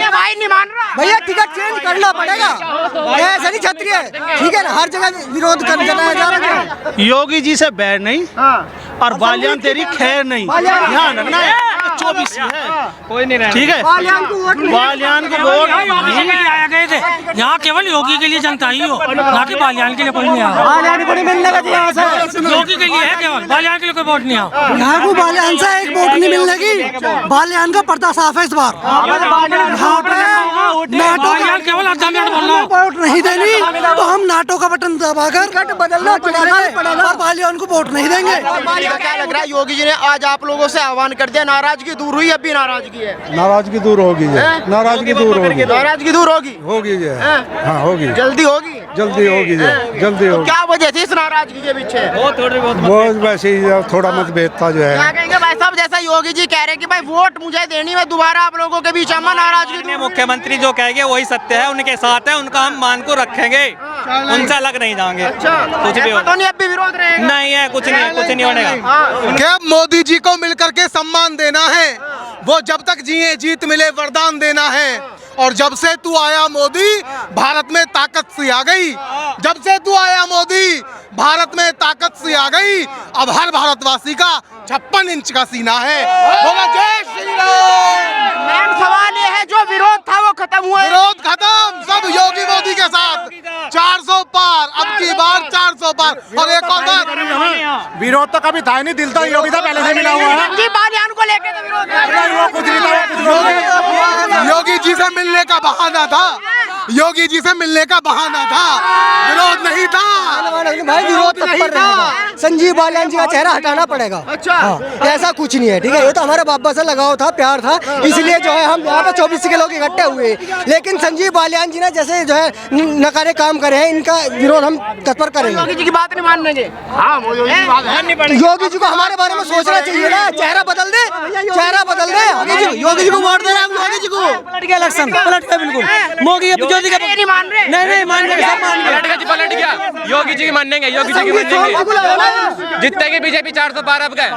भाई नहीं मान रहा भैया, टिकट चेंज करना पड़ेगा, ऐसे नहीं क्षत्रिय, ठीक है ना, हर जगह विरोध करना जा रहा है। योगी जी से बैर नहीं और बालियान तेरी खैर नहीं, ध्यान रखना है, 24 है, कोई नहीं, ठीक है, बालियान को वोट योगी के लिए आया गए थे, यहाँ केवल योगी के लिए जनता ही हो, ना कि बालियान के लिए कोई नहीं आया। बालियान को नहीं मिलने का यहाँ से, योगी के लिए है केवल, बालियान के लिए कोई वोट नहीं आया। यहाँ को बालियान से एक वोट नहीं मिलने की, बालियान का पर्दा साफ है इस बार। यहाँ पे नाटो बालियान केवल आधा मिनट बोलना, वोट नहीं देनी तो हम नाटो का बटन दबाकर बदलना पड़ेगा और बालियान को वोट नहीं देंगे। क्या लग रहा है, योगी जी ने आज आप लोगों से आह्वान कर दिया, नाराजगी दूर हुई, अब भी नाराजगी है? नाराजगी दूर होगी, नाराजगी दूर होगी, नाराजगी दूर होगी, होगी, हाँ होगी, जल्दी होगी, जल्दी होगी, जल्दी होगी। क्या वजह थी इस नाराजगी के पीछे? वो वैसे ही थोड़ा मतभेद था जो क्या है। कहेंगे भाई साहब, जैसा योगी जी कह रहे हैं कि भाई वोट मुझे देनी, मैं दोबारा आप लोगों के बीच आऊंगा, नाराजगी दूर हुई। मुख्यमंत्री जो कहेंगे वही सत्य है, उनके साथ है, उनका हम मान को रखेंगे, उनसे अलग नहीं जाएंगे। अच्छा, कुछ भी हो, तो नहीं, अब भी विरोध रहेगा? नहीं है, कुछ नहीं होने का। क्या मोदी जी को मिलकर के सम्मान देना है, वो जब तक जिए जीत मिले वरदान देना है, और जब से तू आया मोदी भारत में ताकत सी आ गई, जब से तू आया मोदी भारत में ताकत सी आ गई, अब हर भारतवासी का 56 इंच का सीना है। बोला जय श्री राम। मेन सवाल ये है, जो विरोध था वो खत्म हुआ, विरोध खत्म, सब योगी मोदी के साथ, 400 पार, अब की बार 400 पार। और एक और बात, विरोध तो कभी था नहीं, दिल तो योगी था पहले से मिला हुआ है, जी बालियान को लेके तो विरोध योगी जी से मिलने का बहाना था, योगी जी से मिलने का बहाना था, विरोध नहीं था भाई, विरोध तत्पर रहेगा, संजीव बालियान जी का चेहरा हटाना पड़ेगा। अच्छा, ऐसा कुछ नहीं है, ठीक है, ये तो हमारे बाबा से लगाव था, प्यार था, इसलिए जो है हम यहाँ पे 24 के लोग इकट्ठे हुए। लेकिन संजीव बालियान जी ने जैसे जो है नकारे काम करे हैं, इनका विरोध हम तत्पर करेंगे। योगी जी की बात नहीं मानेंगे? योगी जी को हमारे बारे में सोचना चाहिए ना, चेहरा बदल दे, चेहरा बदल दे, योगी जी को वोट दे रहे हैं, योगी जी को पलट गया इलेक्शन, पलट गया बिल्कुल, मोदी योगी का नहीं मान रहे, नहीं मान रहे, सब मान रहे, पलट गया, योगी जी की मानेंगे, योगी जी की मानेंगे, जितने बीजेपी 400 पार अब गए,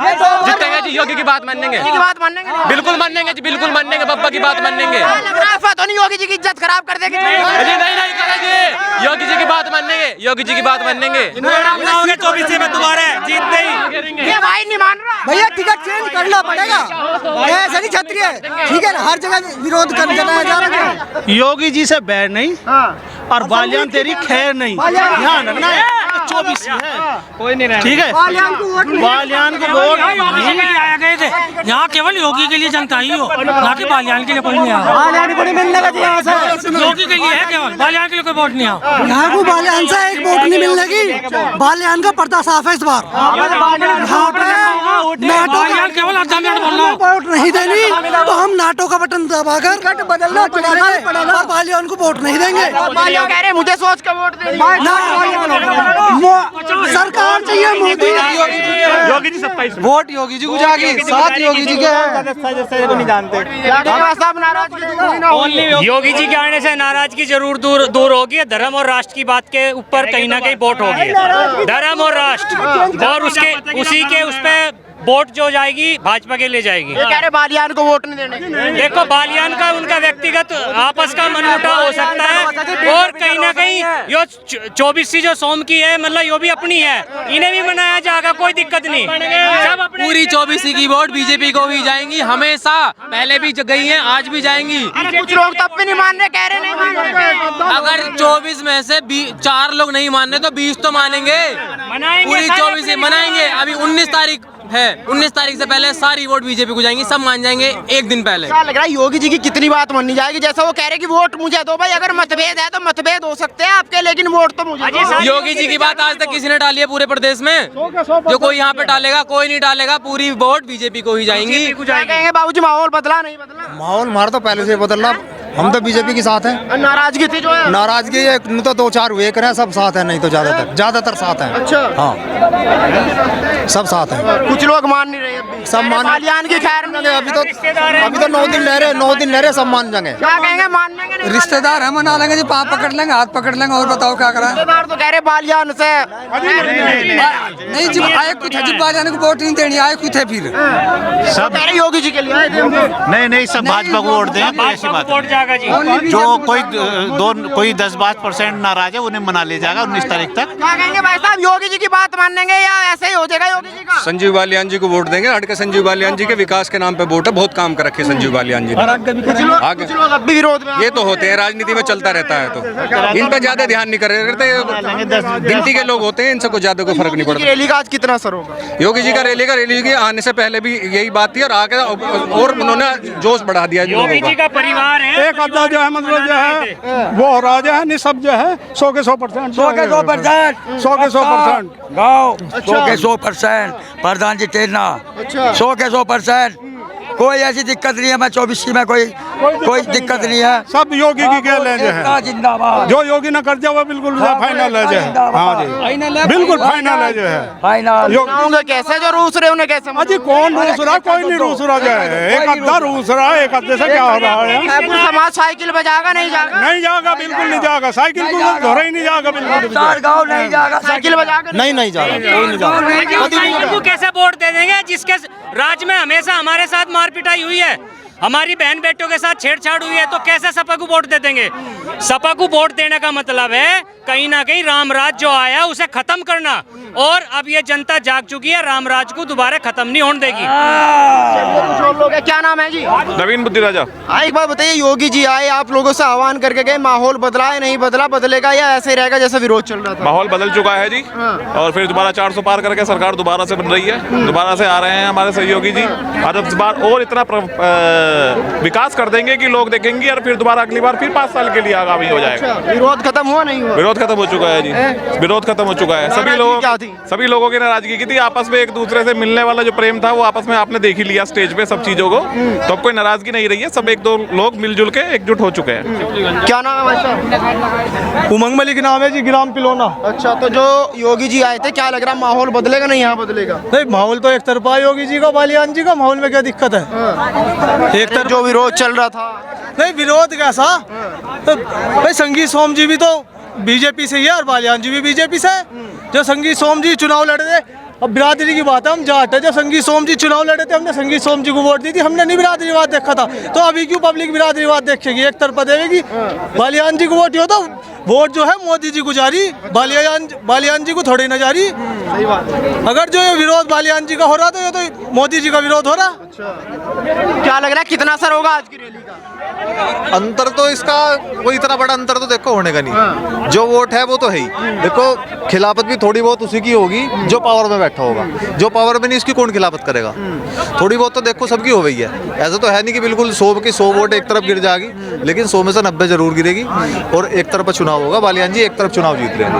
जितने जी योगी की बात मानेंगे, की बात मानेंगे, बिल्कुल मानेंगे जी, बिल्कुल मानेंगे, बप्पा की बात मानेंगे। तो नहीं योगी जी की इज्जत खराब कर देगी? नहीं करेंगे, योगी जी की बात मानेंगे, योगी जी की बात मानेंगे। 24 में दोबारा जीतते ही, ये भाई नहीं मान रहा भैया, टिकट चेंज करना पड़ेगा, ऐसे नहीं क्षत्रिय, ठीक है ना, हर जगह विरोध करना जा रहा है। योगी जी से बैर नहीं और बालियान तेरी खैर नहीं, ध्यान रखना है, 24 है, कोई नहीं, ठीक है, बालियान को वोट योगी के लिए आया गए थे, यहाँ केवल योगी के लिए जनता ही हो, ना कि बालियान के लिए कोई नहीं आया। बालियान को नहीं मिलने का यहाँ से, योगी के लिए है केवल, बालियान के लिए कोई वोट नहीं आया। यहाँ को बालियान से एक वोट नहीं मिलने की, बालियान का पर्दा साफ है इस बार। यहाँ पे नाटो बालियान केवल आधा मिनट बोलना, वोट नहीं देनी तो हम नाटो का बटन दबाकर बदलना पड़ेगा और बालियान को वोट नहीं देंगे। बालियान कह रहे हैं मुझे सोच के वोट देंगे, सरकार चाहिए मोदी, योगी जी 27 वोट योगी जी को जाएगी, साथ योगी जी के नहीं जानते, सब नाराजगी योगी जी के आने से नाराजगी जरूर दूर होगी। धर्म और राष्ट्र की बात के ऊपर कहीं ना कहीं वोट होगी, धर्म और राष्ट्र, और उसके उसी के उस पे वोट जो जाएगी भाजपा के ले जाएगी। ये कह रहे बालियान को वोट नहीं देने। देखो, बालियान का उनका व्यक्तिगत आपस का मनमुटाव हो सकता है, और कहीं ना कहीं यो 24 जो सोम की है, मतलब यो भी अपनी है, इन्हें भी मनाया जाएगा, कोई दिक्कत नहीं। पूरी 24 की वोट बीजेपी को भी जाएंगी, हमेशा पहले भी गई है, आज भी जाएंगी। कुछ लोग तब भी नहीं मान रहे, कह रहे नहीं मान रहे। अगर 24 में से 4 लोग नहीं मान रहे तो 20 तो मानेंगे, पूरी 24 मनाएंगे। अभी 19 तारीख है, 19 तारीख से पहले सारी वोट बीजेपी को जाएंगी, सब मान जाएंगे एक दिन पहले। क्या लग रहा है, योगी जी की कितनी बात माननी जाएगी? जैसा वो कह रहे कि वोट मुझे दो, भाई अगर मतभेद है तो मतभेद हो सकते हैं आपके, लेकिन वोट तो मुझे दो। योगी जी की बात आज तक किसी ने टाली है पूरे प्रदेश में? जो कोई यहाँ पे टालेगा, कोई नहीं टालेगा, पूरी वोट बीजेपी को ही जाएंगी। क्या कहेंगे बाबूजी, माहौल बदला नहीं बदला? माहौल हमारा तो पहले से बदलना, हम तो बीजेपी के साथ हैं। नाराजगी थी जो है, नाराजगी तो 2-4 हुए करें, सब साथ है, नहीं तो ज्यादातर साथ हैं। अच्छा, हाँ, सब साथ हैं। कुछ लोग मान नहीं रहे अभी, सब मान बालियान की खैर नहीं है। अभी तो 9 दिन रह रहे, सब मान जाएंगे। क्या कहेंगे, मानने के नहीं? रिश्तेदार है, मना लेंगे जी, पाँव पकड़ लेंगे, हाथ पकड़ लेंगे, और बताओ क्या करा। रिश्तेदार तो कह रहे बालियान से नहीं जी, आए कुछ है जी, बालियान को वोट नहीं देनी, आए कुछ है फिर सब कह रहे योगी जी के लिए आए थे। नहीं सब भाजपा को वोट दें, ऐसी बात है। जाएगा जी। जो कोई 10-12% नाराज है उन्हें मना ले जाएगा 19 तारीख तक। क्या कहेंगे भाई साहब, योगी जी की बात मानेंगे या ऐसे ही हो जाएगा योगी जी का? संजीव बालियान जी को वोट देंगे। हट के संजीव बालियान जी के विकास के नाम पे वोट है। बहुत काम कर रखे संजीव बालियान जी ने। आगे कुछ लोग अब भी विरोध में ये तो होते हैं, राजनीति में चलता रहता है, तो इन पे ज्यादा ध्यान नहीं कर रहे करते। गिनती के लोग होते हैं, इनसे कोई ज्यादा कोई फर्क नहीं पड़ता। रैली का आज कितना असर होगा? योगी जी का रैली के आने से पहले भी यही बात थी और आगे और उन्होंने जोश बढ़ा दिया। योगी जी का परिवार है, एक अद्दा जो है मतलब जो है वो राजा है, निसब जो है 100 के 100%, 100 के 100%, 100 के 100% गाँव 100 के 100%, प्रधान जी तेरना 100 के 100%। कोई ऐसी दिक्कत नहीं है, मैं 24 में कोई दिक्कत नहीं है। सब योगी की खेल है जो है, जिंदाबाद। जो योगी ना कर दिया वो बिल्कुल फाइनल है जो है। हाँ जी, बिल्कुल फाइनल है जो है। फाइनल होंगे कैसे जो रूस रहे उन्हें कैसे? अजी कौन रूस रहा? कोई नहीं रूस रहा जो है। एक अद्धा रूस रहा है, एक अद्धे से क्या हो रहा है? खैपुर समाज साइकिल बजाएगा नहीं जाएगा? नहीं जाएगा, बिल्कुल नहीं जाएगा। साइकिल को धोरा ही नहीं जाएगा, बिल्कुल गाँव नहीं जाएगा, साइकिल बजाएगा नहीं नहीं जा रहा, कोई नहीं जा रहा। को कैसे वोट दे देंगे जिसके राज में हमेशा हमारे साथ मार पिटाई हुई है, हमारी बहन बेटों के साथ छेड़छाड़ हुई है, तो कैसे सपा को वोट दे देंगे? सपा को वोट देने का मतलब है कहीं ना कहीं रामराज जो आया उसे खत्म करना, और अब ये जनता जाग चुकी है, रामराज को दोबारा खत्म नहीं होने देगी। लोग हैं। क्या नाम है जी? नवीन बुद्धि राजा। हाँ, एक बात बताइए, योगी जी आए, आप लोगों से आह्वान करके गए, माहौल बदला है नहीं बदला, बदलेगा या ऐसे ही रहेगा जैसा विरोध चल रहा था? माहौल बदल चुका है जी, और फिर दोबारा 400 पार करके सरकार दोबारा से बन रही है। दोबारा से आ रहे हैं हमारे सहयोगी जी, और अब इस बार और इतना विकास कर देंगे कि लोग देखेंगे, और फिर दोबारा अगली बार फिर 5 साल के लिए आगामी हो जाएगा। विरोध खत्म हुआ नहीं हुआ? विरोध खत्म हो चुका है जी, विरोध खत्म हो चुका है। सभी लोगों की नाराजगी की थी, आपस में एक दूसरे से मिलने वाला जो प्रेम था वो आपस में आपने देख ही लिया स्टेज पे सब चीजों को, तो अब कोई नाराजगी नहीं रही है। सब एक दो लोग मिलजुल के एकजुट हो चुके हैं। क्या नाम है भाई साहब? उमंग मलिक नाम है जी, गिराम पिलोना। अच्छा, तो जो योगी जी आए थे, क्या लग रहा है माहौल बदलेगा नहीं यहाँ बदलेगा? नहीं, माहौल तो एक तरफा है योगी जी का, बालियान जी का। माहौल में क्या दिक्कत है? एक तरफ जो विरोध चल रहा था। नहीं, विरोध कैसा? तो भाई संगीत सोम जी भी तो बीजेपी से ही है और बालियान जी भी बीजेपी से है। जो संगीत सोम जी चुनाव लड़े थे, अब बिरादरी की बात है, हम जाट है। जब संगीत सोम जी चुनाव लड़े थे, हमने संगीत सोम जी को वोट दी थी, हमने नहीं बिरादरीवाद देखा था। तो अभी क्यों पब्लिक बिरादरीवाद देखेगी, एक तरफा देगी? बालियान जी को वोट हो तो वोट जो है मोदी जी को जारी, बालियान जी को थोड़ी ना जारी। अगर जो ये विरोध बालियान जी का हो रहा, तो ये तो मोदी जी का विरोध हो रहा। क्या लग रहा है कितना असर होगा आज की रैली का? अंतर तो इसका कोई इतना बड़ा अंतर तो देखो होने का नहीं। जो वोट है वो तो है ही। देखो खिलाफत भी थोड़ी बहुत उसी की होगी जो पावर में बैठा होगा। जो पावर में नहीं, इसकी कौन खिलाफत करेगा? थोड़ी बहुत तो देखो सबकी हो गई है। ऐसा तो है नहीं कि बिल्कुल 100 की 100 वोट एक तरफ गिर जाएगी, लेकिन 100 में से 90 जरूर गिरेगी, और एक तरफ चुनाव होगा। बालियान जी एक तरफ चुनाव जीत रहे हैं।